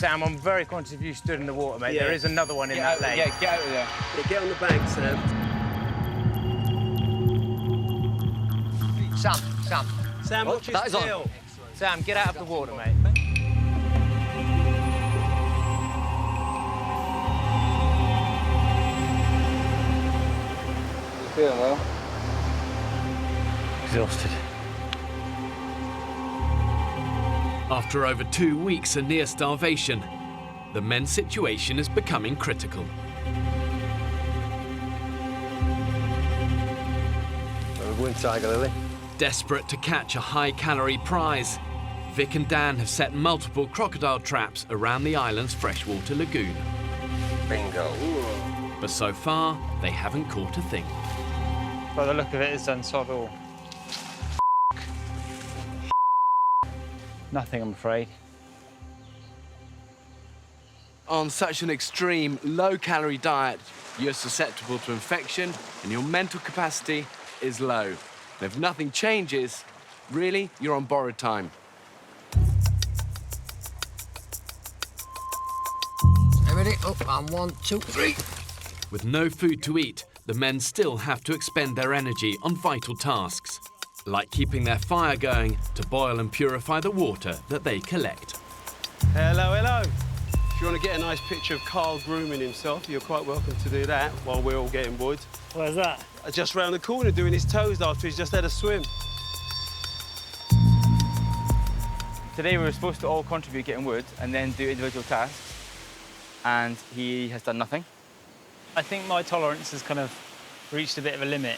Sam, I'm very conscious if you stood in the water, mate. Yeah. There is another one in that lake. Yeah, get out of there. Yeah, get on the bank, Sam. Sam. Sam, watch his tail. Sam, get out of the water, mate. You feeling well? Exhausted. After over 2 weeks of near starvation, the men's situation is becoming critical. Wind tiger, Lily. Desperate to catch a high-calorie prize, Vic and Dan have set multiple crocodile traps around the island's freshwater lagoon. Bingo. But so far, they haven't caught a thing. By the look of it, it's done sod all. Nothing, I'm afraid. On such an extreme, low-calorie diet, you're susceptible to infection and your mental capacity is low. And if nothing changes, really, you're on borrowed time. Ready? Up, and 1, 2, 3. With no food to eat, the men still have to expend their energy on vital tasks, like keeping their fire going to boil and purify the water that they collect. Hello. If you want to get a nice picture of Carl grooming himself, you're quite welcome to do that while we're all getting wood. Where's that? Just round the corner doing his toes after he's just had a swim. Today we were supposed to all contribute getting wood and then do individual tasks, and he has done nothing. I think my tolerance has kind of reached a bit of a limit.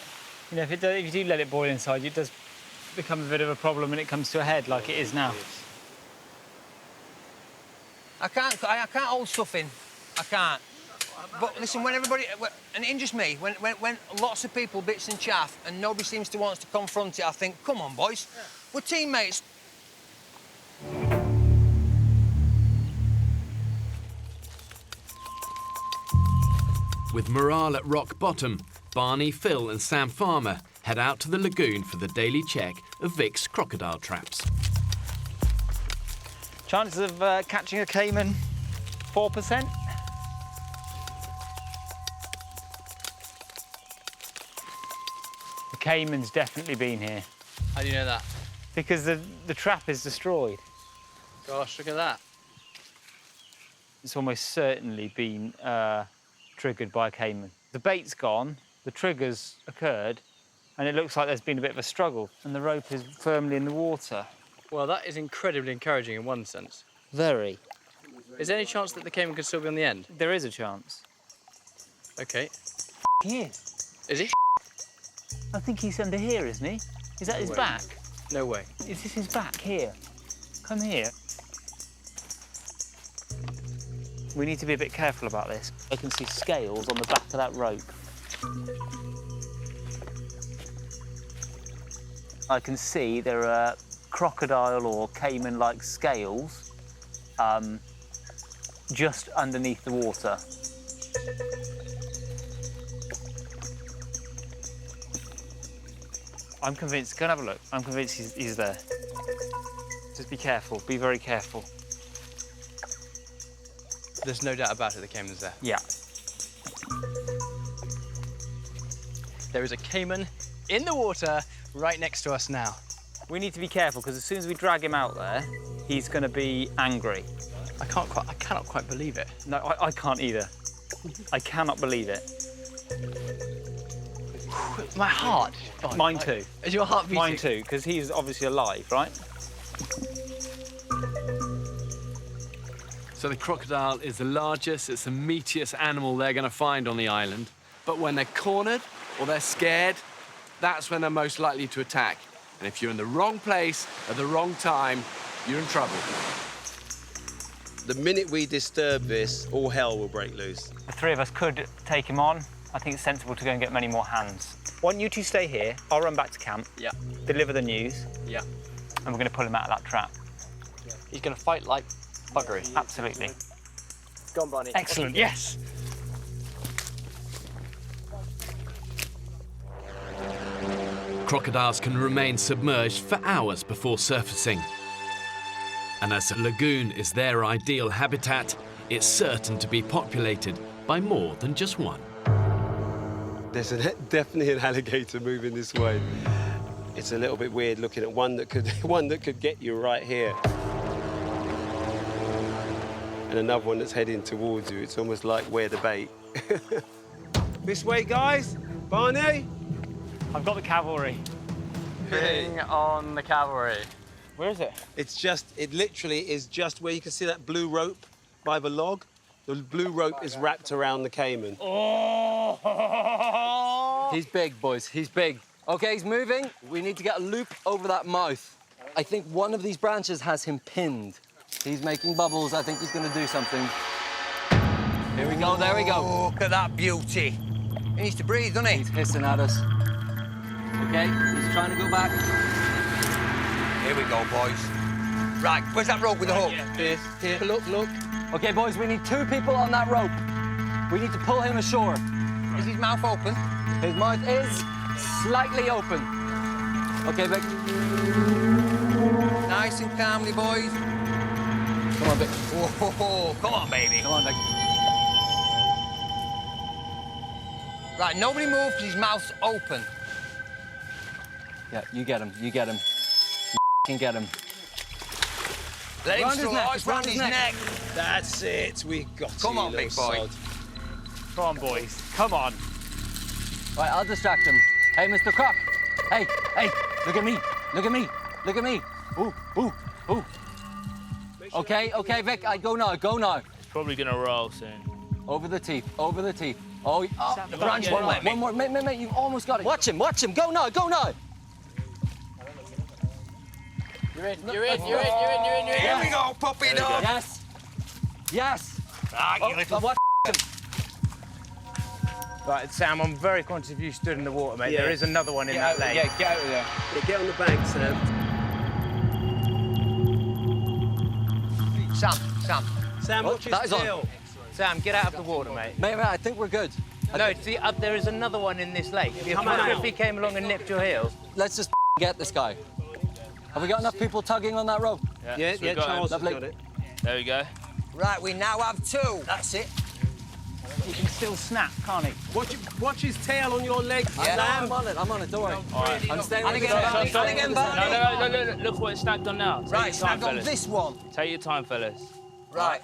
You know, if you do let it boil inside you, it does become a bit of a problem when it comes to a head like it is now. I can't hold stuff in. I can't. But listen, when everybody, and it injures me, when lots of people bits and chaff and nobody seems to want to confront it, I think, come on, boys, we're teammates. With morale at rock bottom, Barney, Phil and Sam Farmer head out to the lagoon for the daily check of Vic's crocodile traps. Chances of catching a cayman, 4%. The cayman's definitely been here. How do you know that? Because the trap is destroyed. Gosh, look at that. It's almost certainly been triggered by a cayman. The bait's gone, the trigger's occurred, and it looks like there's been a bit of a struggle, and the rope is firmly in the water. Well, that is incredibly encouraging in one sense. Very. Is there any chance that the cayman could still be on the end? There is a chance. OK. He is. Is he? I think he's under here, isn't he? Is that his back? No way. Is this his back here? Come here. We need to be a bit careful about this. I can see scales on the back of that rope. I can see there are crocodile or cayman-like scales just underneath the water. I'm convinced, go and have a look. I'm convinced he's there. Just be careful, be very careful. There's no doubt about it, the cayman's there. Yeah. There is a cayman in the water right next to us now. We need to be careful because as soon as we drag him out there, he's going to be angry. I cannot quite believe it. No, I can't either. I cannot believe it. My heart. Mine too. Is your heart beating? Mine too, because he's obviously alive, right? So the crocodile is the largest, it's the meatiest animal they're going to find on the island. But when they're cornered or they're scared, that's when they're most likely to attack. And if you're in the wrong place at the wrong time, you're in trouble. The minute we disturb this, all hell will break loose. The three of us could take him on. I think it's sensible to go and get many more hands. Why don't you two stay here? I'll run back to camp. Yeah. Deliver the news. Yeah. And we're going to pull him out of that trap. He's going to fight like buggery. Absolutely. Go on, Barney. Excellent, yes. Crocodiles can remain submerged for hours before surfacing. And as the lagoon is their ideal habitat, it's certain to be populated by more than just one. There's definitely an alligator moving this way. It's a little bit weird looking at one that could get you right here. And another one that's heading towards you. It's almost like where the bait. This way, guys. Barney? I've got the cavalry. Bring on the cavalry. Where is it? It literally is just where you can see that blue rope by the log. The blue rope is wrapped around the cayman. Oh! He's big, boys. He's big. OK, he's moving. We need to get a loop over that mouth. I think one of these branches has him pinned. He's making bubbles. I think he's going to do something. Here we go. There we go. Look at that beauty. He needs to breathe, doesn't he? He's hissing at us. OK, he's trying to go back. Here we go, boys. Right, where's that rope with the hook? Here, look. OK, boys, we need 2 people on that rope. We need to pull him ashore. Is his mouth open? His mouth is slightly open. OK, Vic. Nice and calmly, boys. Come on, Vic. Whoa, come on, baby. Come on, Vic. Right, nobody move because his mouth's open. Yeah, you get him. You get him. You can get him. Let him Round his slow. neck, Oh, it's round his neck. That's it. We got it. Come on, you big little boy. sod. Come on, boys. Come on. Right, I'll distract him. Hey, Mr. Croc. Hey, look at me. Look at me. Look at me. Ooh. Okay, Vic, I go now. It's probably gonna roll soon. Over the teeth. Oh, The branch won't let me. one more. Mate, you've almost got it. Watch him. Go now. You're in. Here we go, puppy dog. Yes. Ah, you little... Watch him. Right, Sam, I'm very conscious of you stood in the water, mate. Yeah. There is another one in that lake. Yeah, get out of there. Yeah, get on the bank, Sam. Sam, watch his that is on. tail. Sam, get out of the water, mate. Mate, I think we're good. No, see, up there is another one in this lake. If he came along and nipped your heel. Let's just get this guy. Have we got enough people tugging on that rope? Yeah, so we got Charles has him. got it. There we go. Right, we now have 2. That's it. He can still snap, can't he? Watch his tail on your leg, Yeah. Sam. I'm on it, don't worry. I'm staying And with again, this guy. Barney. And again, Barney. No, look what it's snagged on now. Take Right, your time, snagged on fellas. this one. Take your time, fellas. Right.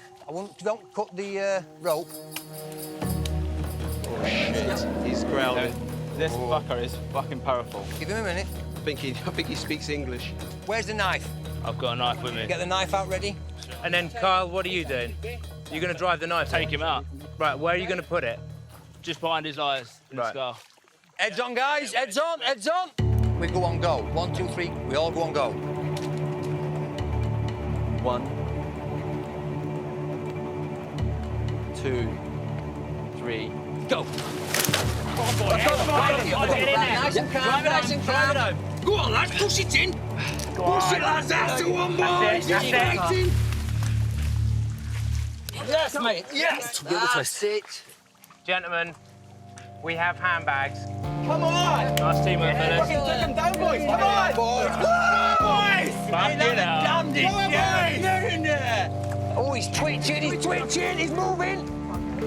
Don't cut the rope. Oh, shit. He's growling. This fucker is fucking powerful. Give him a minute. I think he speaks English. Where's the knife? I've got a knife with me. Get the knife out ready. And then, Kyle, what are you doing? You're going to drive the knife. Take him out. Right, where are you going to put it? Just behind his eyes in the Right. skull. Heads on, guys. Heads on. We go on go. 1, 2, 3. We all go on go. 1, 2, 3, go. Nice and calm, nice and calm. Go on, lads, push it in. Push it, lads. That's the one, boys. That's it. Yes, mate. Yes. That's it. Gentlemen, we have handbags. Come on. Nice teamwork, fellas. Take them down, boys. Come on, boys. Fucking hell. Get in there. Oh, he's twitching. He's moving.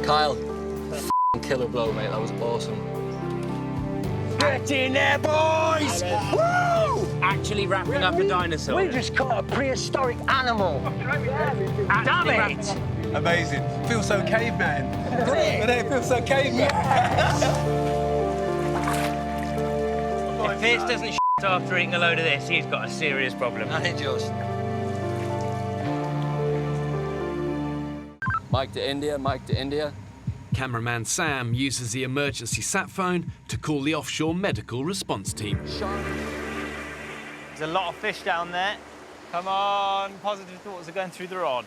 Kyle, killer blow, mate. That was awesome. Get in there, boys. Woo! Actually wrapping up a dinosaur. We just caught a prehistoric animal. Damn it. Amazing. Feels so caveman. But it feels so caveman. If Pierce doesn't after eating a load of this, he's got a serious problem. And it just. Mike to India. Cameraman Sam uses the emergency sat phone to call the offshore medical response team. There's a lot of fish down there. Come on, positive thoughts are going through the rod.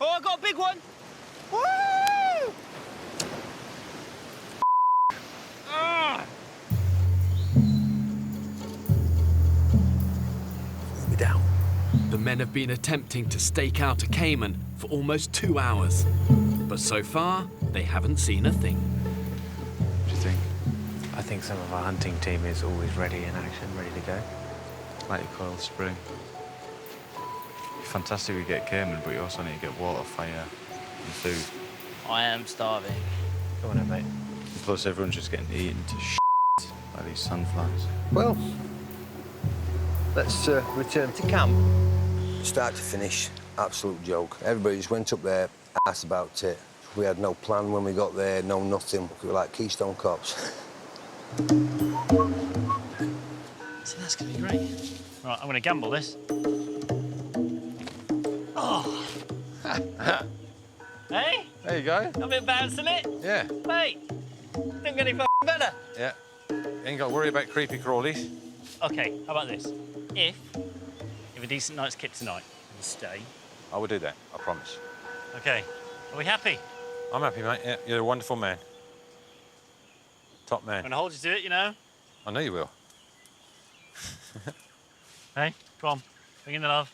Oh, I got a big one. Woo! Ah! We're down. The men have been attempting to stake out a cayman for almost 2 hours. But so far, they haven't seen a thing. What do you think? I think some of our hunting team is always ready in action, ready to go. Like your coiled spring. fantastic we get cayman, but you also need to get water, fire, and food. I am starving. Go on then, mate. And plus, everyone's just getting eaten to shit by these sandflies. Well, let's return to camp. Start to finish, absolute joke. Everybody just went up there, asked about it. We had no plan when we got there, no nothing. We were like Keystone Cops. So that's going to be great. Right, I'm going to gamble this. Oh. Hey? There you go. I've been bouncing it. Yeah. Mate, don't get any better. Yeah. You ain't got to worry about creepy crawlies. OK, how about this? If a decent night's kit tonight, we'll stay. I will do that, I promise. OK, are we happy? I'm happy, mate. Yeah, you're a wonderful man. Top I'm man. going to hold you to it, you know. I know you will. Hey, come on, bring in the love.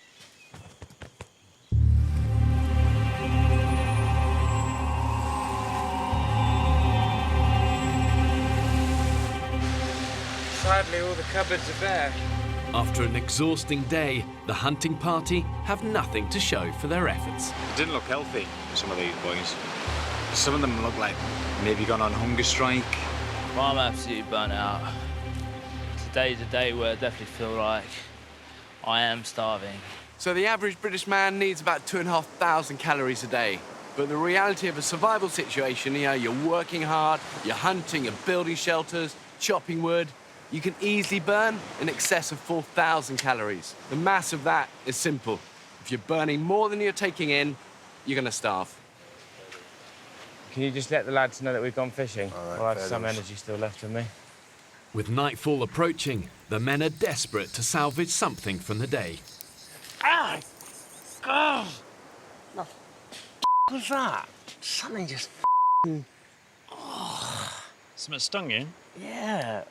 Sadly, all the cupboards are bare. After an exhausting day, the hunting party have nothing to show for their efforts. It didn't look healthy, some of these boys. Some of them look like maybe gone on hunger strike. Well, I'm absolutely burnt out. Today's a day where I definitely feel like I am starving. So the average British man needs about 2,500 calories a day. But the reality of a survival situation, you know, you're working hard, you're hunting, you're building shelters, chopping wood, you can easily burn in excess of 4,000 calories. The mass of that is simple. If you're burning more than you're taking in, you're gonna starve. Can you just let the lads know that we've gone fishing? All right, I'll have fair some enough. energy still left in me. With nightfall approaching, the men are desperate to salvage something from the day. Ah! God! What was that? Something just Something stung you? Yeah.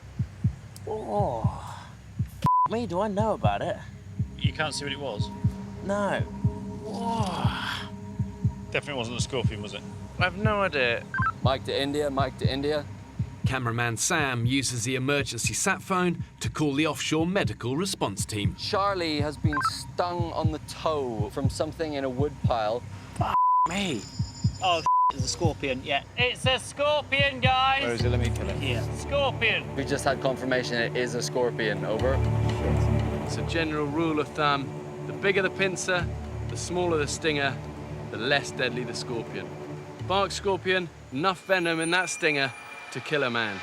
Oh. Me, do I know about it? You can't see what it was? No. Oh. Definitely wasn't a scorpion, was it? I've no idea. Mike to India, Mike to India. Cameraman Sam uses the emergency sat phone to call the offshore medical response team. Charlie has been stung on the toe from something in a wood pile. Me. Oh, it's a scorpion, yeah. It's a scorpion, guys! Where is it? Let me kill it. Yeah. Scorpion! We just had confirmation it is a scorpion. Over. It's a general rule of thumb. The bigger the pincer, the smaller the stinger, the less deadly the scorpion. Bark scorpion, enough venom in that stinger to kill a man.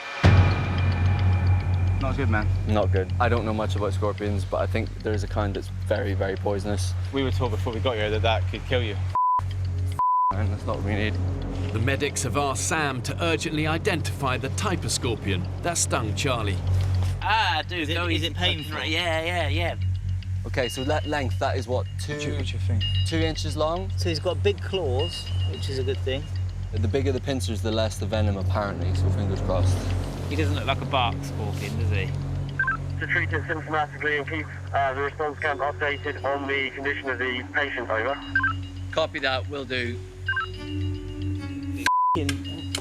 Not good, man. Not good. I don't know much about scorpions, but I think there's a kind that's very, very poisonous. We were told before we got here that that could kill you. And that's not what we need. The medics have asked Sam to urgently identify the type of scorpion that stung Charlie. Ah, dude, is it painful? Yeah. Okay, so that length, that is what, What's your thing? 2 inches long? So he's got big claws, which is a good thing. The bigger the pincers, the less the venom, apparently, so fingers crossed. He doesn't look like a bark scorpion, does he? To treat it symptomatically and keep the response camp updated on the condition of the patient, over. Copy that, will do.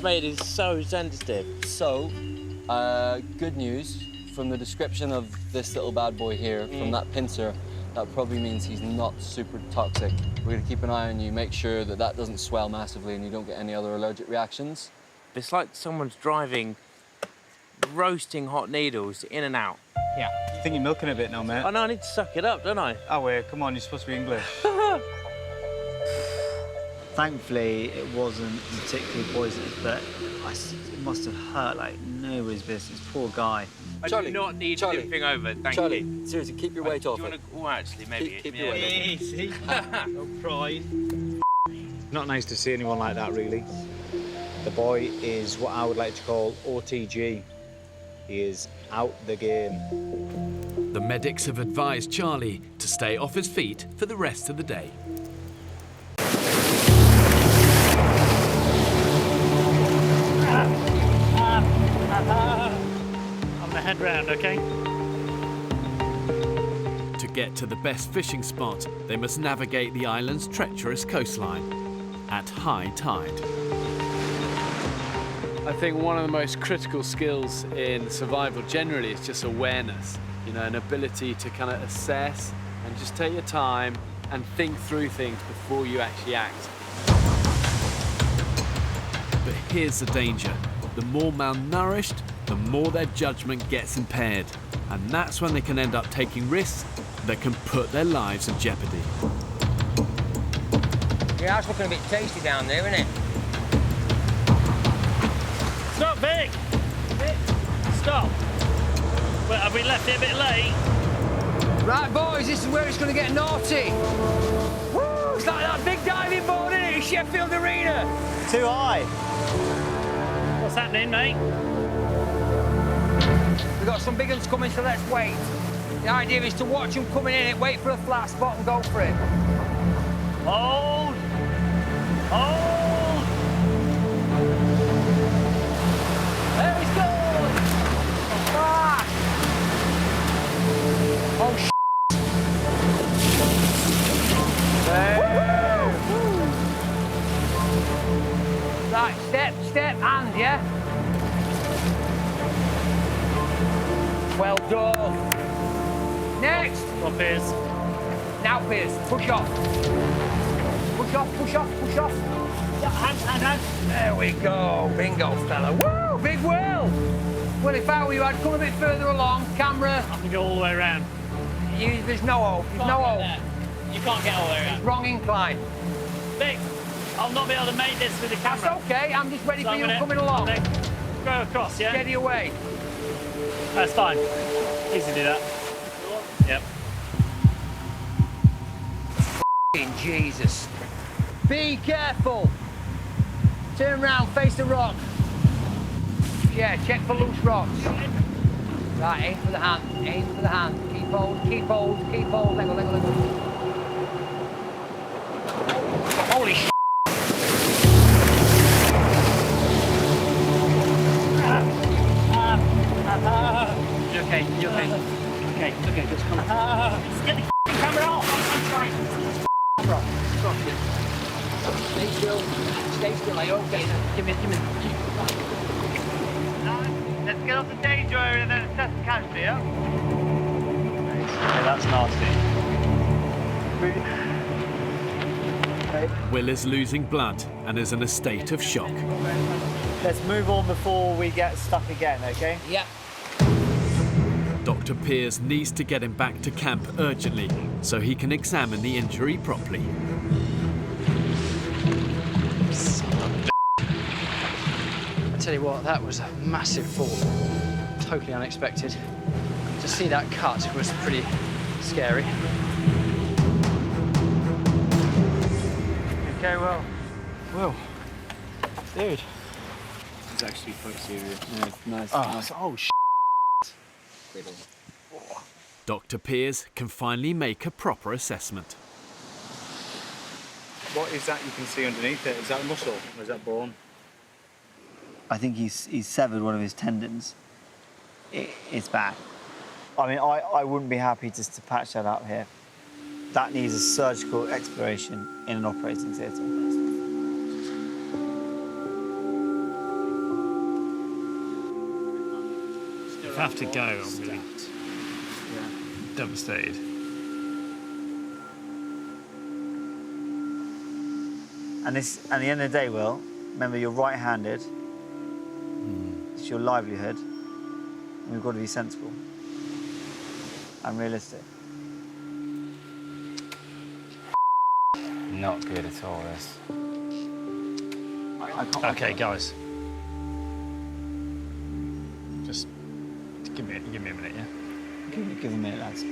Mate, is so sensitive. So, good news. From the description of this little bad boy here, from that pincer, that probably means he's not super toxic. We're gonna keep an eye on you, make sure that that doesn't swell massively and you don't get any other allergic reactions. It's like someone's driving roasting hot needles in and out. Yeah. I think you're milking a bit now, mate. I know, I need to suck it up, don't I? Oh, wait, come on, you're supposed to be English. Thankfully, it wasn't particularly poisonous, but it must have hurt like nobody's business. Poor guy. I do not need anything over, thank Charlie, you. seriously, keep your weight off Do you it. want to... Oh, actually, maybe... Keep your weight off it. Easy. No pride. Not nice to see anyone like that, really. The boy is what I would like to call OTG. He is out the game. The medics have advised Charlie to stay off his feet for the rest of the day. On the head round, okay? To get to the best fishing spot, they must navigate the island's treacherous coastline at high tide. I think one of the most critical skills in survival generally is just awareness, you know, an ability to kind of assess and just take your time, and think through things before you actually act. But here's the danger. The more malnourished, the more their judgment gets impaired. And that's when they can end up taking risks that can put their lives in jeopardy. Yeah, it's looking a bit tasty down there, isn't it? Stop, Vic! Stop! Well, have we left it a bit late? Right, boys, this is where it's going to get naughty. Woo! It's like that big diving board, isn't it, in Sheffield Arena? Too high. What's happening, mate? We've got some big ones coming, so let's wait. The idea is to watch them coming in, wait for a flat spot and go for it. Hold! Hold! There he's gone! Ah! Oh, shit. Right, step, and, yeah? Well done. Next. Well, Piers. Now, Piers, push off. Push off, push off, push off. Yeah, hand. There we go. Bingo, fella. Woo! Big whirl. Well, if I were you, I'd come a bit further along. Camera. I can go all the way around. There's no hope. There's no hope. You can't get all the way around. Wrong incline. Vic, I'll not be able to make this with the camera. That's okay. I'm just ready So for I'm you gonna coming along. Go across, yeah? Steady away. That's fine. Easy to do that. Yep. Jesus. Be careful. Turn round, face the rock. Yeah, check for loose rocks. Right, aim for the hand, aim for the hand. Keep hold, keep hold, keep hold. Let go, let go, let go. Holy shit. You okay? You okay? Okay, just come on. Just get the camera off. I'm trying. Stop it. Stay still. Stay still. Are you okay? Give me. Let's get off the danger area and then assess the casualty, yeah? Okay, that's nasty. Will is losing blood and is in a state of shock. Let's move on before we get stuck again, okay? Yeah. Dr. Piers needs to get him back to camp urgently so he can examine the injury properly. I tell you what, that was a massive fall. Totally unexpected. To see that cut was pretty scary. Okay, well. Well, dude. It's actually quite serious. Yeah, nice. Oh, shit. Dr. Piers can finally make a proper assessment. What is that you can see underneath it? Is that muscle or is that bone? I think he's severed one of his tendons. It's bad. I mean, I wouldn't be happy just to patch that up here. That needs a surgical exploration in an operating theatre. If I have to go, I'm really devastated. And at the end of the day, Will, remember you're right-handed. It's your livelihood. And we've got to be sensible and realistic. Not good at all, this. Okay, guys. Just give me a minute, yeah? Give a minute, lads.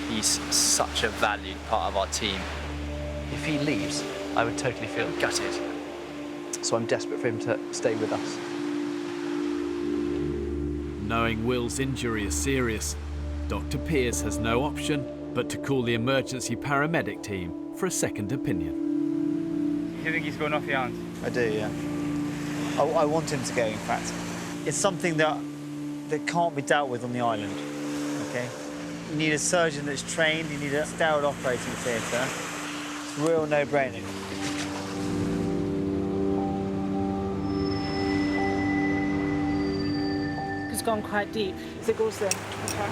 He's such a valued part of our team. If he leaves, I would totally feel gutted. So I'm desperate for him to stay with us. Knowing Will's injury is serious, Dr. Piers has no option but to call the emergency paramedic team for a second opinion. Do you think he's going off the arms? I do, yeah. I want him to go, in fact. It's something that can't be dealt with on the island, okay? You need a surgeon that's trained, you need a sterile operating theatre. It's a real no-brainer. It's gone quite deep. If it goes then, okay.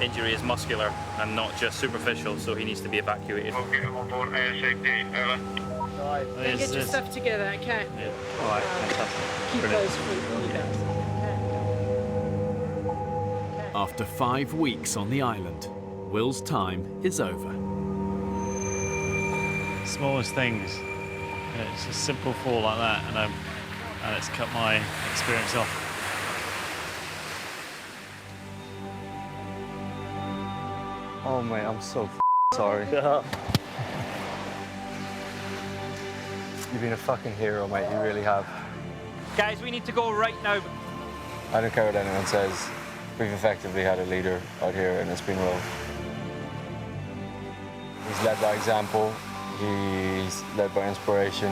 injury is muscular and not just superficial, so he needs to be evacuated. We'll get him on board ASAP. Over. Then get your stuff together, okay? Yeah. All right, fantastic. Keep Brilliant. those food. After 5 weeks on the island, Will's time is over. Smallest things. It's a simple fall like that, and it's cut my experience off. Oh, mate, I'm so sorry. You've been a fucking hero, mate. You really have. Guys, we need to go right now. I don't care what anyone says. We've effectively had a leader out here, and it's been Will. He's led by example. He's led by inspiration.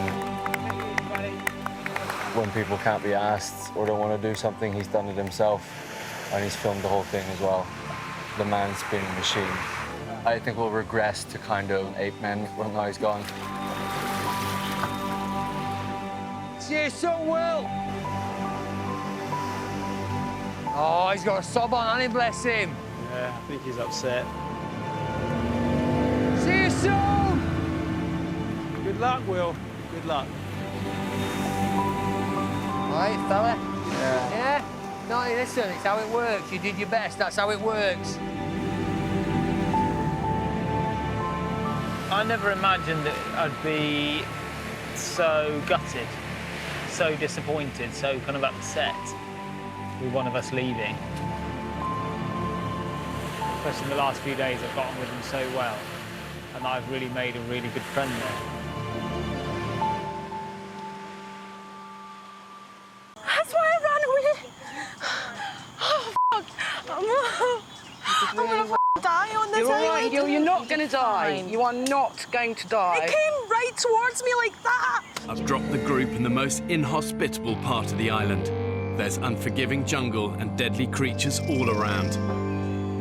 When people can't be asked or don't want to do something, he's done it himself, and he's filmed the whole thing as well. The man's been a machine. I think we'll regress to kind of ape men when now he's gone. See you soon, Will. Oh, he's got a sob on, hasn't he, bless him? Yeah, I think he's upset. See you soon. Good luck, Will. Good luck. Right, fella? Yeah? No, listen, it's how it works. You did your best, that's how it works. I never imagined that I'd be so gutted, so disappointed, so kind of upset with one of us leaving. Especially in the last few days, I've gotten with him so well, and I've really made a really good friend there. That's why I ran away. Oh, fuck. I'm gonna die on this You're all right. island. You're not going to die. You are not going to die. It came right towards me like that. I've dropped the group in the most inhospitable part of the island. There's unforgiving jungle and deadly creatures all around.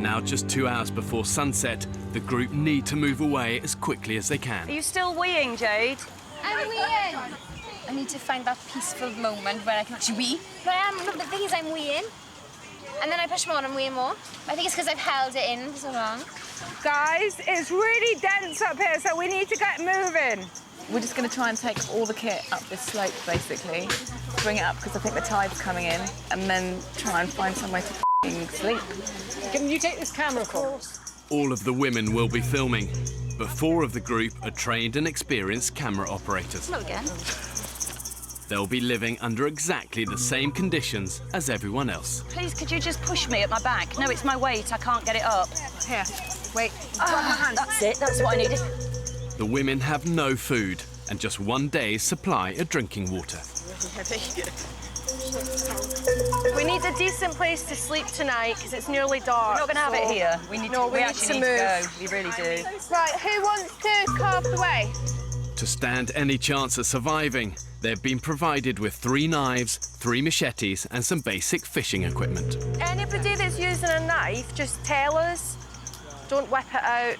Now, just 2 hours before sunset, the group need to move away as quickly as they can. Are you still weeing, Jade? I'm weeing. I need to find that peaceful moment where I can actually wee. But the thing is, I'm weeing. And then I push more and I'm weeing more. I think it's because I've held it in for so long. Guys, it's really dense up here, so we need to get moving. We're just going to try and take all the kit up this slope, basically. Bring it up, because I think the tide's coming in, and then try and find somewhere to sleep. Can you take this camera, of course? All of the women will be filming, but 4 of the group are trained and experienced camera operators. Hello again. They'll be living under exactly the same conditions as everyone else. Please, could you just push me at my back? No, it's my weight. I can't get it up. Here, wait. Drop my hand. That's it. That's what I needed. The women have no food and just 1 day's supply of drinking water. We need a decent place to sleep tonight because it's nearly dark. We're not going to have it here. We need to move. We really do. Right, who wants to carve the way? To stand any chance of surviving, they've been provided with 3 knives, 3 machetes, and some basic fishing equipment. Anybody that's using a knife, just tell us. Don't whip it out.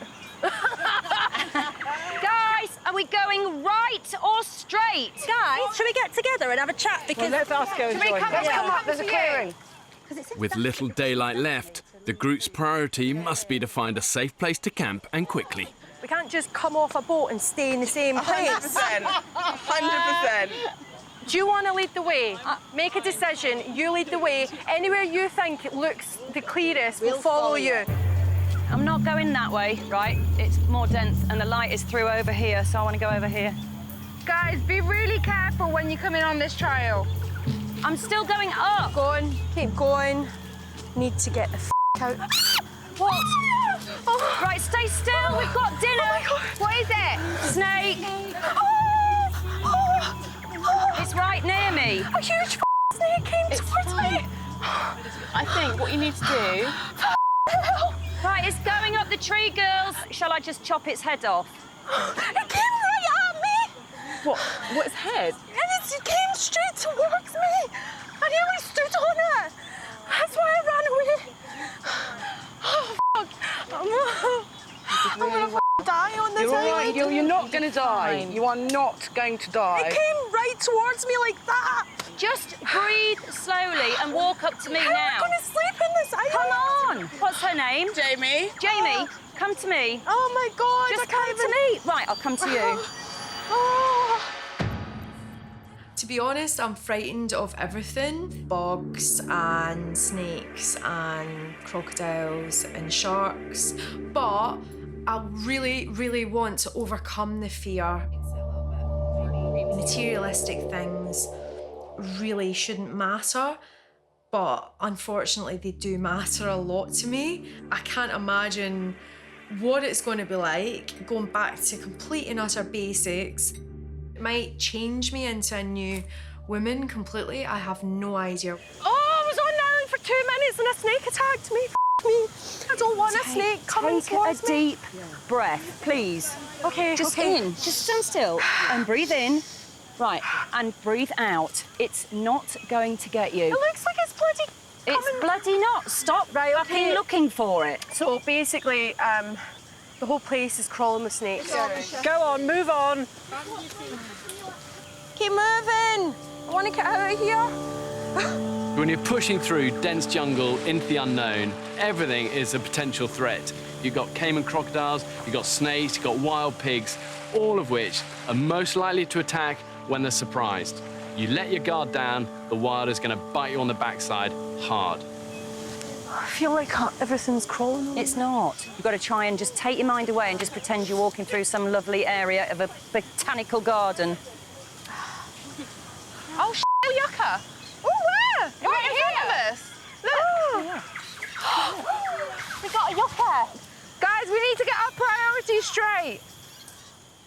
Guys, are we going right or straight? Guys, should we get together and have a chat? Because let's ask her. Let's come up. There's a clearing. With little daylight left, the group's priority must be to find a safe place to camp, and quickly. We can't just come off a boat and stay in the same place. 100%. 100%. Do you want to lead the way? Make a decision. You lead the way. Anywhere you think it looks the clearest, we'll follow you. I'm not going that way, right? It's more dense and the light is through over here, so I want to go over here. Guys, be really careful when you come in on this trail. I'm still going up. Going, keep going. Need to get the out. What? Oh. Right, stay still. We've got dinner. Oh my God. What is it? Snake. It's right near me. A huge snake came towards me. I think what you need to do... Right, it's going up the tree, girls. Shall I just chop its head off? It came right at me. What? What's head? And it came straight towards me. I nearly stood on it. That's why I ran away. Oh, fuck. I'm gonna die on this island. You're not going to die. You are not going to die. It came right towards me like that. Just breathe slowly and walk up to me How now. am I going to sleep in this island? Come on. on? What's her name? Jamie. Jamie, come to me. Oh my God! Just come to me. Right, I'll come to you. To be honest, I'm frightened of everything. Bugs and snakes and crocodiles and sharks. But I really, really want to overcome the fear. Materialistic things really shouldn't matter, but unfortunately they do matter a lot to me. I can't imagine what it's going to be like going back to complete and utter basics. It might change me into a new woman completely. I have no idea. Oh, I was on now for 2 minutes and a snake attacked me. Me. I don't want a snake coming towards me. Take a deep breath, please. Okay, just in. Just stand still and breathe in. Right, and breathe out. It's not going to get you. It looks like it's bloody coming. It's bloody not. Stop fucking looking for it. So basically, the whole place is crawling with snakes. Go on, move on. Keep moving. I want to get out of here. When you're pushing through dense jungle into the unknown, everything is a potential threat. You've got cayman crocodiles, you've got snakes, you've got wild pigs, all of which are most likely to attack when they're surprised. You let your guard down, the wild is going to bite you on the backside hard. I feel like everything's crawling. It's not. You've got to try and just take your mind away and just pretend you're walking through some lovely area of a botanical garden. Oh, yucca. Oh, where? Right in front of us. Look. We got a yucca. Guys, we need to get our priorities straight.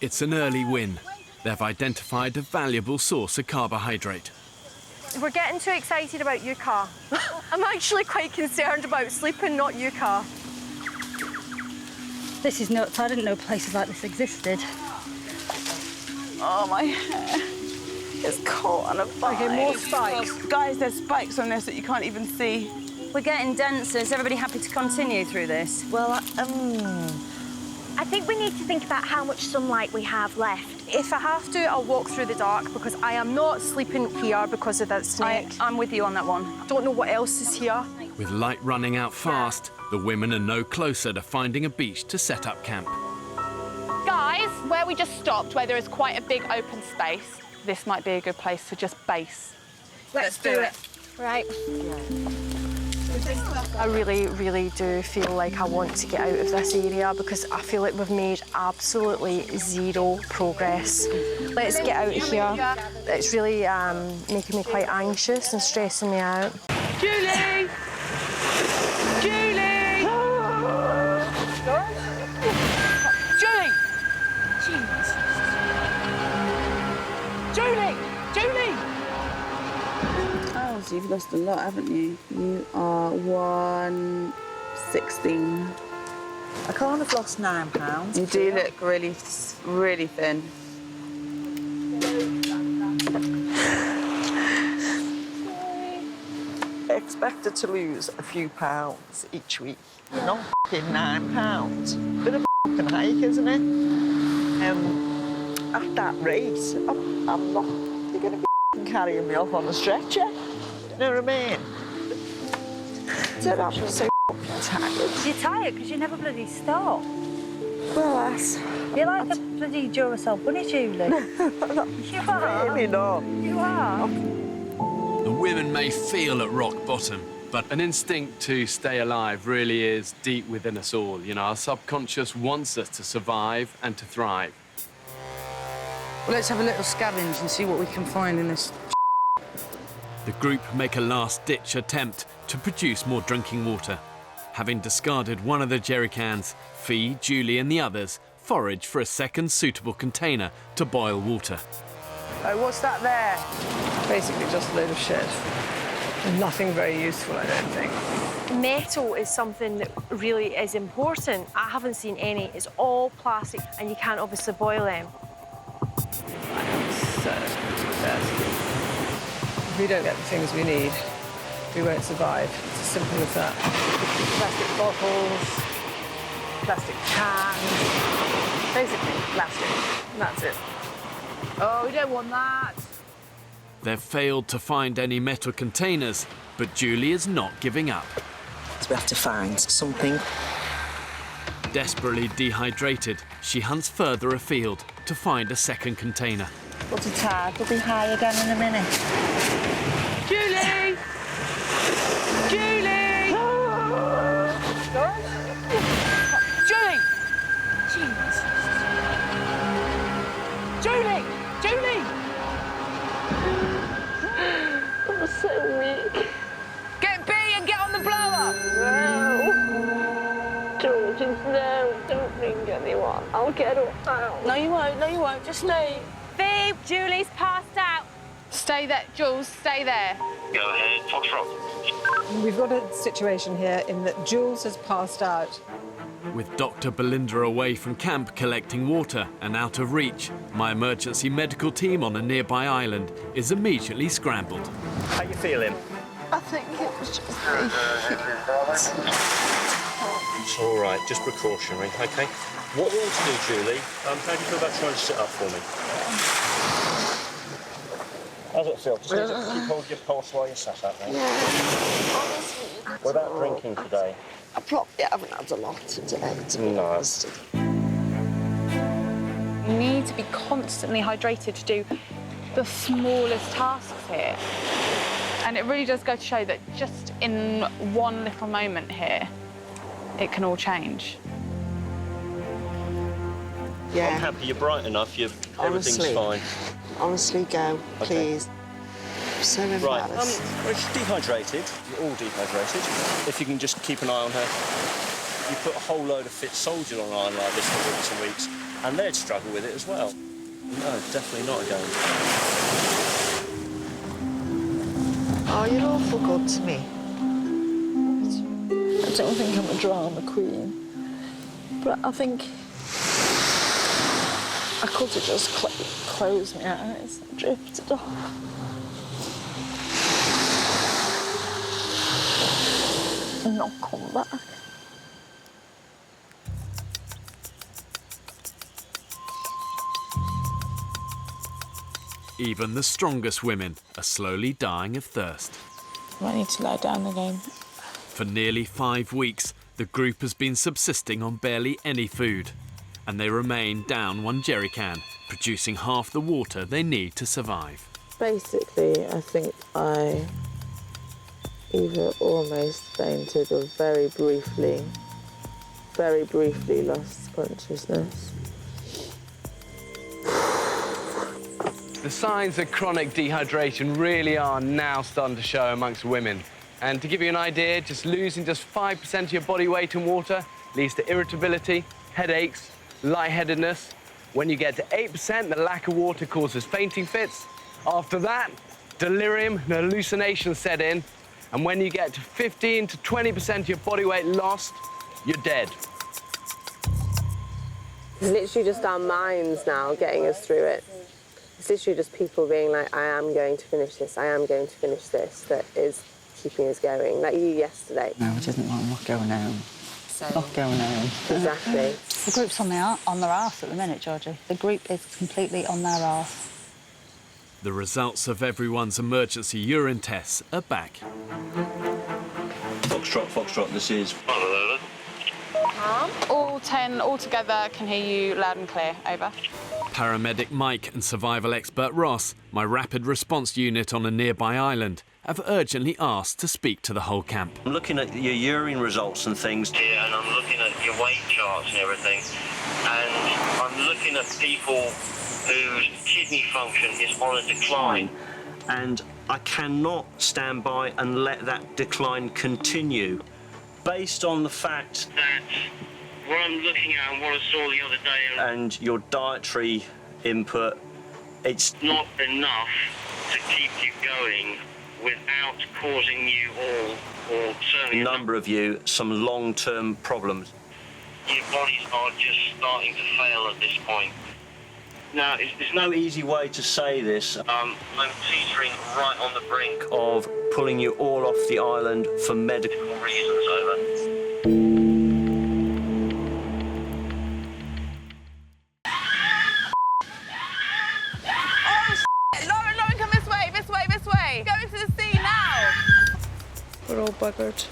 It's an early win. They've identified a valuable source of carbohydrate. We're getting too excited about yucca. I'm actually quite concerned about sleeping, not yucca. This is nuts. I didn't know places like this existed. Oh, my hair. It's caught on a bike. Okay, more spikes. Guys, there's spikes on this that you can't even see. We're getting denser. Is everybody happy to continue through this? Well, I think we need to think about how much sunlight we have left. If I have to, I'll walk through the dark because I am not sleeping here because of that snake. I'm with you on that one. I don't know what else is here. With light running out fast, the women are no closer to finding a beach to set up camp. Guys, where we just stopped, where there is quite a big open space, this might be a good place to just base. Let's do it. Right. I really, really do feel like I want to get out of this area because I feel like we've made absolutely zero progress. Let's get out of here. It's really making me quite anxious and stressing me out. Julie! Julie! Julie! Jesus. Julie! Julie! Oh, so you've lost a lot, haven't you? You are 116. I can't have lost £9. You do look really, really thin. Expected to lose a few pounds each week. Not f***ing £9. Bit of a hike, isn't it? At that rate, I'm not. You're going to be carrying me off on a stretcher. You know what I mean? So I'm so tired. You're tired because you never bloody stop. Well, that's... You're like a bloody Duracell bunny, Julie. You are. Really not. You are. The women may feel at rock bottom, but an instinct to stay alive really is deep within us all. You know, our subconscious wants us to survive and to thrive. Well, let's have a little scavenge and see what we can find in this. The group make a last-ditch attempt to produce more drinking water. Having discarded one of the jerry cans, Fee, Julie and the others forage for a second suitable container to boil water. Oh, what's that there? Basically just a load of shit. Nothing very useful, I don't think. Metal is something that really is important. I haven't seen any. It's all plastic, and you can't obviously boil them. I am so thirsty. If we don't get the things we need, we won't survive. It's as simple as that. Plastic bottles, plastic cans, basically plastic. That's it. Oh, we don't want that. They've failed to find any metal containers, but Julie is not giving up. because we have to find something. Desperately dehydrated, she hunts further afield to find a second container. But the tide will be high again in a minute. Julie! Julie! Julie! Jesus. Julie! Julie! I'm so weak. Get B and get on the blower! No. George, no, don't bring anyone. I'll get up out. No, you won't. Just stay. B, Julie's passed out. Stay there, Jules, stay there. Go ahead, Foxtrot. We've got a situation here in that Jules has passed out. With Dr. Belinda away from camp collecting water and out of reach, my emergency medical team on a nearby island is immediately scrambled. How you feeling? I think it was just me. It's all right, just precautionary, OK? What we want to do, Julie, how do you feel about trying to sit up for me? How's it feel? Just need to keep hold of your pulse while you're sat up there. Yeah. Honestly. What about drinking today? I probably haven't had a lot today, to be honest. You need to be constantly hydrated to do the smallest tasks here. And it really does go to show that just in one little moment here, it can all change. Yeah. I'm happy you're bright enough, everything's fine. Honestly, go, please. I'm so embarrassed. Right, well, she's dehydrated. You're all dehydrated. If you can just keep an eye on her. You put a whole load of fit soldiers on an island like this for weeks and weeks, and they'd struggle with it as well. No, definitely not again. Oh, you're awful good to me. I don't think I'm a drama queen, but I think I could have just closed my eyes and drifted off. And not come back. Even the strongest women are slowly dying of thirst. I might need to lie down again. For nearly 5 weeks, the group has been subsisting on barely any food, and they remain down 1 jerry can, producing half the water they need to survive. Basically, I think I either almost fainted or very briefly lost consciousness. The signs of chronic dehydration really are now starting to show amongst women. And to give you an idea, just losing just 5% of your body weight in water leads to irritability, headaches, lightheadedness. When you get to 8%, the lack of water causes fainting fits. After that, delirium and hallucinations set in. And when you get to 15 to 20% of your body weight lost, you're dead. It's literally just our minds now getting us through it. It's literally just people being like, I am going to finish this, I am going to finish this, that is keeping us going. Like you yesterday. No, it isn't like not going home. Not going home. Exactly. The group's on their arse at the minute, Georgie. The group is completely on their arse. The results of everyone's emergency urine tests are back. Foxtrot, this is... All 10 altogether can hear you loud and clear. Over. Paramedic Mike and survival expert Ross, my rapid response unit on a nearby island, have urgently asked to speak to the whole camp. I'm looking at your urine results and things here, and I'm looking at your weight charts and everything, and I'm looking at people whose kidney function is on a decline. And I cannot stand by and let that decline continue. Based on the fact that what I'm looking at and what I saw the other day and your dietary input, it's not enough to keep you going without causing you all, or certainly a number of you, some long-term problems. Your bodies are just starting to fail at this point. Now, there's no easy way to say this. I'm teetering right on the brink of pulling you all off the island for medical reasons. Over. Lauren, come this way. Go into the sea now. We're all buggered.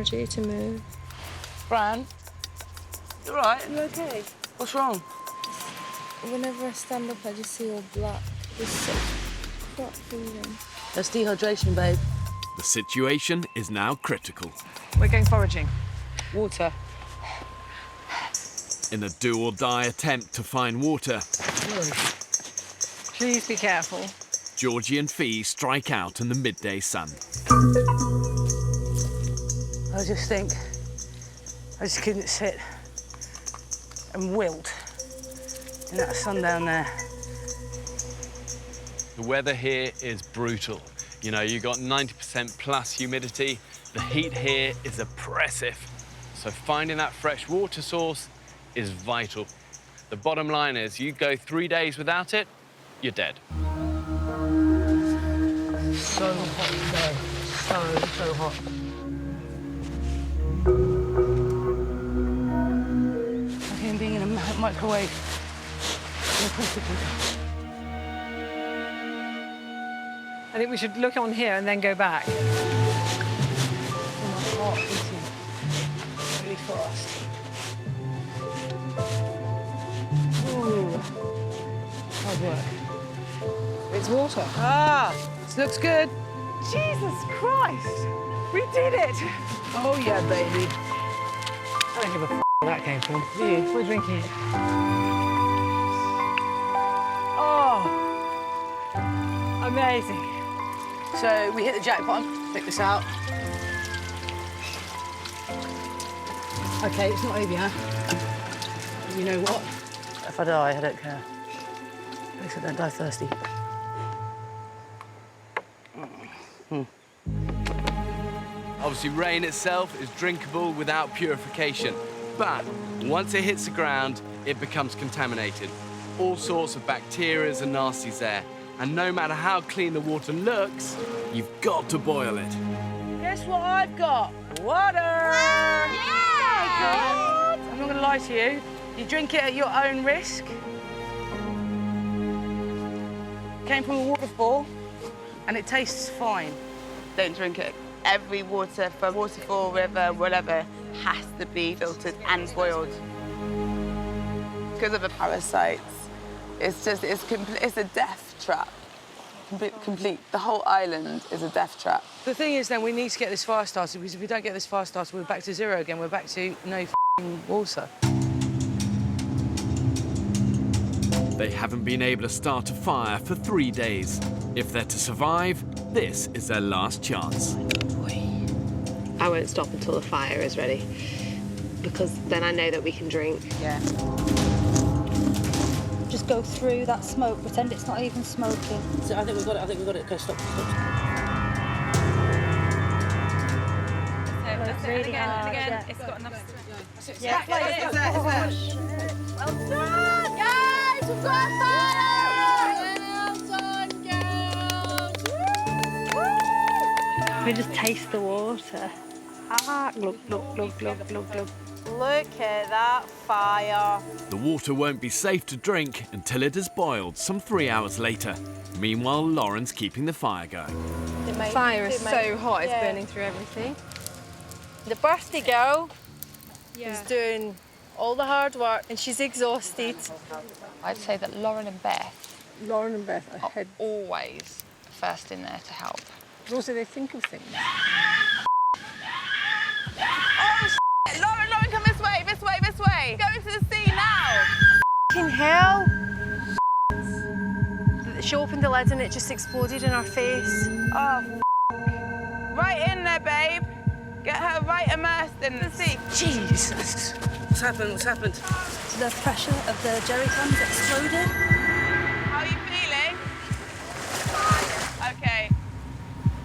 energy to move. Fran, you all right? You okay? What's wrong? Whenever I stand up, I just see all black. It's such crap feeling. That's dehydration, babe. The situation is now critical. We're going foraging. Water. In a do-or-die attempt to find water, Please be careful. Georgie and Fee strike out in the midday sun. I just think I just couldn't sit and wilt in that sun down there. The weather here is brutal. You know, you got 90% plus humidity. The heat here is oppressive. So finding that fresh water source is vital. The bottom line is, you go 3 days without it, you're dead. So hot today. So hot. Like him being in a microwave. I think we should look on here and then go back. Oh, my heart beating really fast. Ooh. Hard work. It's water. Ah, this looks good. Jesus Christ, we did it. Oh, yeah, baby. I don't give a f where that came from. Do you? We're drinking it. Oh, amazing. So we hit the jackpot. Pick this out. Okay, it's not over, huh? You know what? If I die, I don't care. At least I don't die thirsty. Obviously, rain itself is drinkable without purification. But once it hits the ground, it becomes contaminated. All sorts of bacteria and nasties there. And no matter how clean the water looks, you've got to boil it. Guess what I've got? Water! Yeah! I'm not going to lie to you. You drink it at your own risk. Came from a waterfall, and it tastes fine. Don't drink it. Every water from waterfall, river, whatever, has to be filtered and boiled. Because of the parasites, it's a death trap. Complete. The whole island is a death trap. The thing is, then, we need to get this fire started, because if we don't get this fire started, we're back to zero again. We're back to no f***ing water. They haven't been able to start a fire for 3 days. If they're to survive, this is their last chance. I won't stop until the fire is ready, because then I know that we can drink. Yeah. Just go through that smoke, pretend it's not even smoking. So I think we've got it. Go, stop. That's really hard. Again, it's got enough. Yeah, Well done, guys! We've got a fire! Well done, girls! We just taste the water. Ah, glug, glug, glug, glug, glug, glug. Look at that fire. The water won't be safe to drink until it has boiled some 3 hours later. Meanwhile, Lauren's keeping the fire going. The fire is so hot, it's burning through everything. The birthday girl is doing all the hard work and she's exhausted. I'd say that Lauren and Beth are always first in there to help. But also, they think of things. Oh, shit! Lauren, come this way, this way. Go into the sea now. Fucking hell. She opened the lid and it just exploded in her face. Oh, right in there, babe. Get her right immersed in the sea. Jesus. What's happened? The pressure of the jerry cans exploded. How are you feeling? Okay.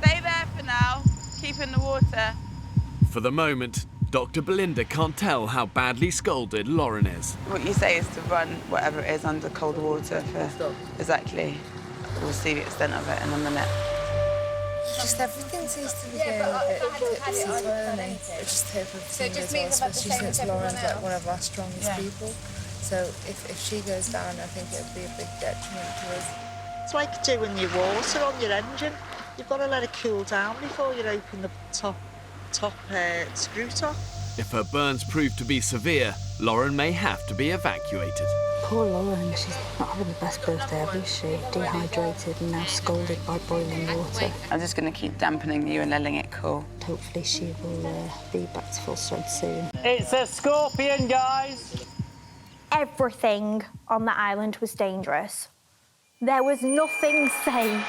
Stay there for now. Keep in the water. For the moment, Dr. Belinda can't tell how badly scalded Lauren is. What you say is to run whatever it is under cold water for... Exactly. We'll see the extent of it in a minute. Just everything seems to be going a bit tipsy-turny. I just hope everything goes well, especially since Lauren's like one of our strongest people. So if she goes down, I think it would be a big detriment to us. It's like doing your water on your engine. You've got to let it cool down before you open the top top screw top. If her burns prove to be severe, Lauren may have to be evacuated. Poor Lauren, she's not having the best birthday ever, is she? Dehydrated and now scalded by boiling water. I'm just going to keep dampening you and letting it cool. Hopefully she will be back to full strength soon. It's a scorpion, guys! Everything on the island was dangerous. There was nothing safe.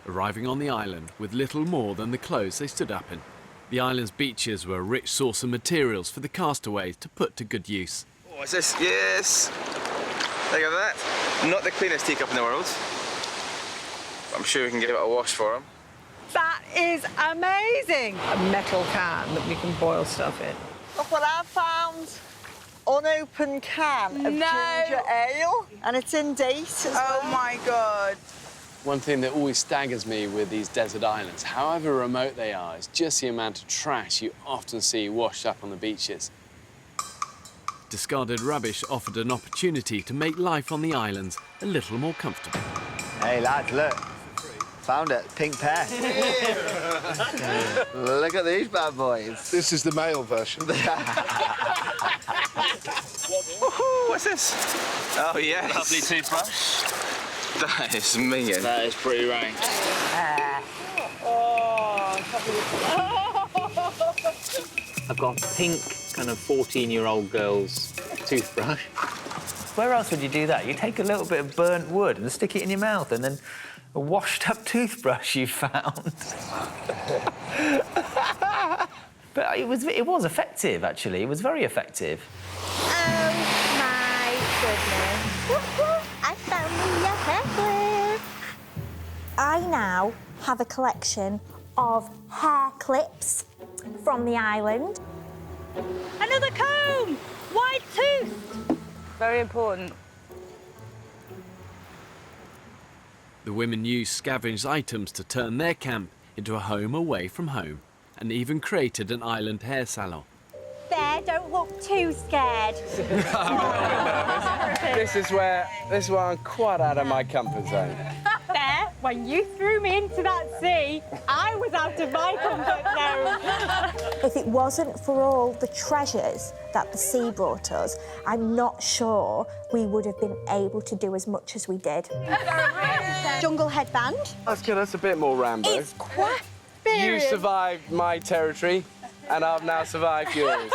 Arriving on the island with little more than the clothes they stood up in. The island's beaches were a rich source of materials for the castaways to put to good use. What's this? Yes! Look at that. Not the cleanest teacup in the world. I'm sure we can give it a wash for them. That is amazing! A metal can that we can boil stuff in. Look what I've found. Unopened can of ginger ale, and it's in date as well. Oh my God. One thing that always staggers me with these desert islands, however remote they are, is just the amount of trash you often see washed up on the beaches. Discarded rubbish offered an opportunity to make life on the islands a little more comfortable. Hey, lads, look. Found it. Pink pear. Look at these bad boys. This is the male version. What's this? Oh, yes. Lovely toothbrush. That is minging. That is pretty rank. I've got a pink kind of 14-year-old girl's toothbrush. Where else would you do that? You take a little bit of burnt wood and stick it in your mouth, and then a washed-up toothbrush you found. But it was effective, actually. It was very effective. Oh my goodness. I found me a hair clip. I now have a collection of hair clips from the island. Another comb! White tooth! Very important. The women used scavenged items to turn their camp into a home away from home, and even created an island hair salon. There, don't look too scared. This is where I'm quite out of my comfort zone. There, when you threw me into that sea, I was out of my comfort zone. If it wasn't for all the treasures that the sea brought us, I'm not sure we would have been able to do as much as we did. Jungle headband. That's good, that's a bit more Rambo. It's quite You survived my territory, and I've now survived yours.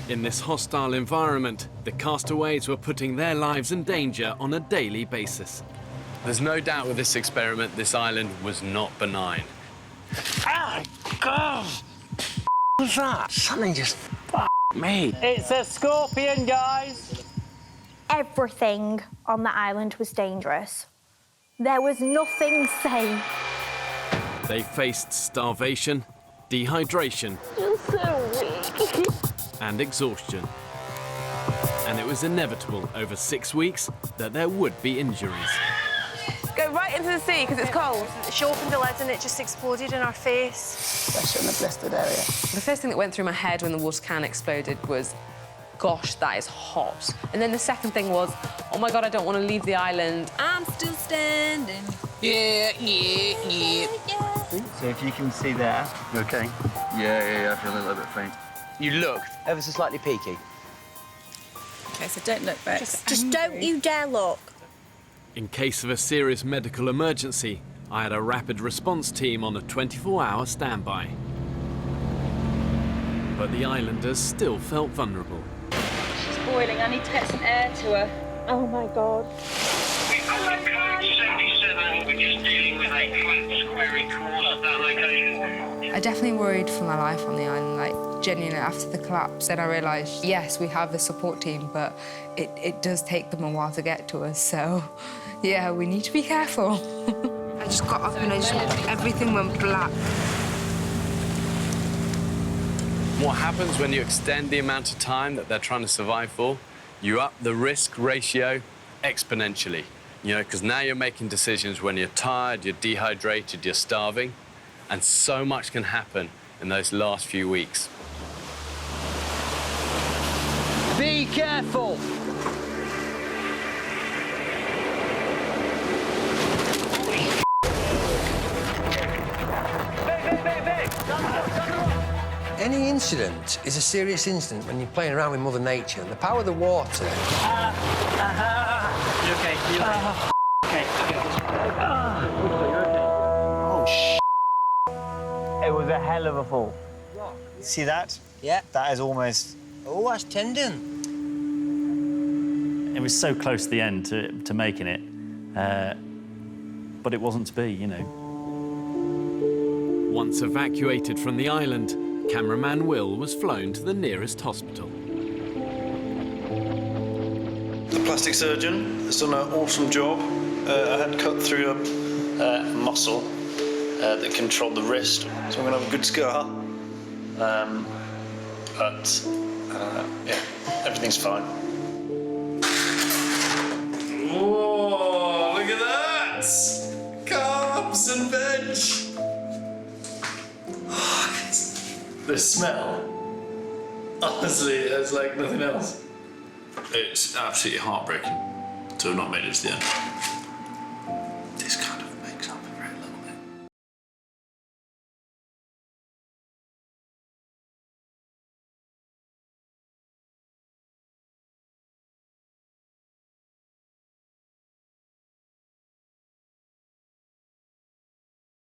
In this hostile environment, the castaways were putting their lives in danger on a daily basis. There's no doubt with this experiment, this island was not benign. Ah, God! What's that? Something just me. It's a scorpion, guys! Everything on the island was dangerous. There was nothing safe. They faced starvation, dehydration, You're so weak. and exhaustion. And it was inevitable over 6 weeks that there would be injuries. Go right into the sea because it's cold. She opened the lid and it just exploded in our face. Especially in the blistered area. The first thing that went through my head when the water can exploded was, gosh, that is hot. And then the second thing was, oh my God, I don't want to leave the island. I'm still standing. Yeah. So if you can see there. You okay? Yeah, I feel a little bit faint. You look ever so slightly peaky. OK, so don't look back. Just don't you dare look. In case of a serious medical emergency, I had a rapid response team on a 24-hour standby. But the islanders still felt vulnerable. She's boiling. I need to get some air to her. Oh my God. We've got a code 77, which is dealing with a flat square call at that location. I definitely worried for my life on the island, like, genuinely after the collapse. Then I realised, yes, we have a support team, but it does take them a while to get to us, so, yeah, we need to be careful. I just got up and everything went black. What happens when you extend the amount of time that they're trying to survive for? You up the risk ratio exponentially, you know, because now you're making decisions when you're tired, you're dehydrated, you're starving, and so much can happen in those last few weeks. Be careful! Any incident is a serious incident when you're playing around with Mother Nature. The power of the water. You okay? You okay? Oh, It was a hell of a fall. See that? Yeah. That is almost... Oh, that's tendon. It was so close to the end to making it, but it wasn't to be, you know. Once evacuated from the island, cameraman Will was flown to the nearest hospital. The plastic surgeon has done an awesome job. I had cut through a muscle that controlled the wrist, so I'm going to have a good scar. Yeah, everything's fine. Whoa, look at that! Carbs and veg! The smell, honestly, it's like nothing else. It's absolutely heartbreaking to have not made it to the end.